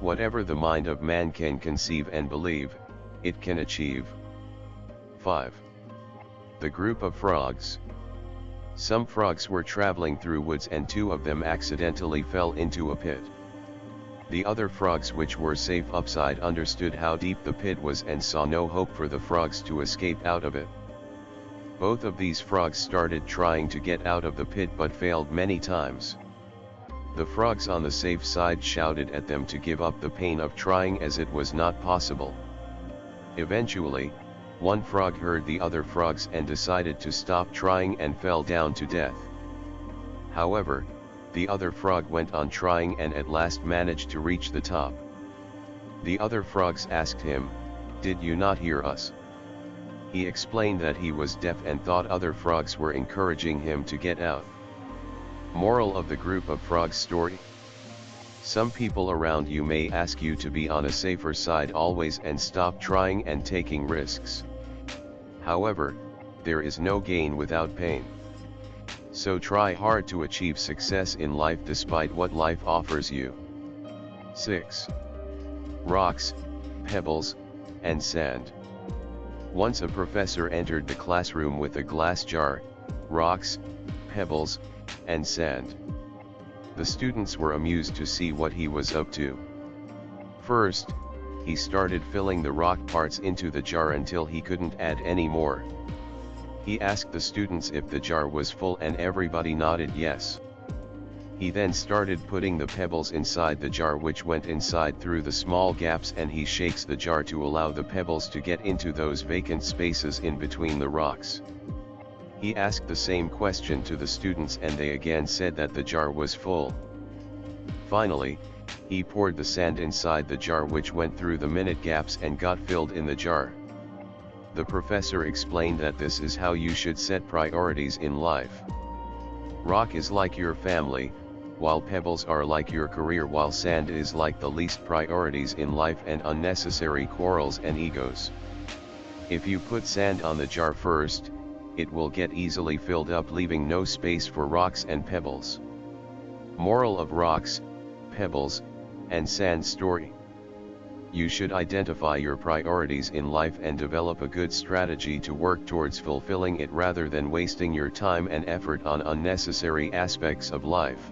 Whatever the mind of man can conceive and believe, it can achieve. 5. The group of frogs. Some frogs were traveling through woods and two of them accidentally fell into a pit. The other frogs, which were safe upside, understood how deep the pit was and saw no hope for the frogs to escape out of it. Both of these frogs started trying to get out of the pit but failed many times. The frogs on the safe side shouted at them to give up the pain of trying, as it was not possible. Eventually, one frog heard the other frogs and decided to stop trying and fell down to death. However, the other frog went on trying and at last managed to reach the top. The other frogs asked him, "Did you not hear us?" He explained that he was deaf and thought other frogs were encouraging him to get out. Moral of the group of frogs story: some people around you may ask you to be on a safer side always and stop trying and taking risks. However, there is no gain without pain. So try hard to achieve success in life despite what life offers you. 6. Rocks, pebbles, and sand. Once a professor entered the classroom with a glass jar, rocks, pebbles, and sand. The students were amused to see what he was up to. First, he started filling the rock parts into the jar until he couldn't add any more. He asked the students if the jar was full and everybody nodded yes. He then started putting the pebbles inside the jar, which went inside through the small gaps, and he shakes the jar to allow the pebbles to get into those vacant spaces in between the rocks. He asked the same question to the students and they again said that the jar was full. Finally, he poured the sand inside the jar, which went through the minute gaps and got filled in the jar. The professor explained that this is how you should set priorities in life. Rock is like your family, while pebbles are like your career, while sand is like the least priorities in life and unnecessary quarrels and egos. If you put sand on the jar first, it will get easily filled up, leaving no space for rocks and pebbles. Moral of rocks, pebbles, and sand story: you should identify your priorities in life and develop a good strategy to work towards fulfilling it rather than wasting your time and effort on unnecessary aspects of life.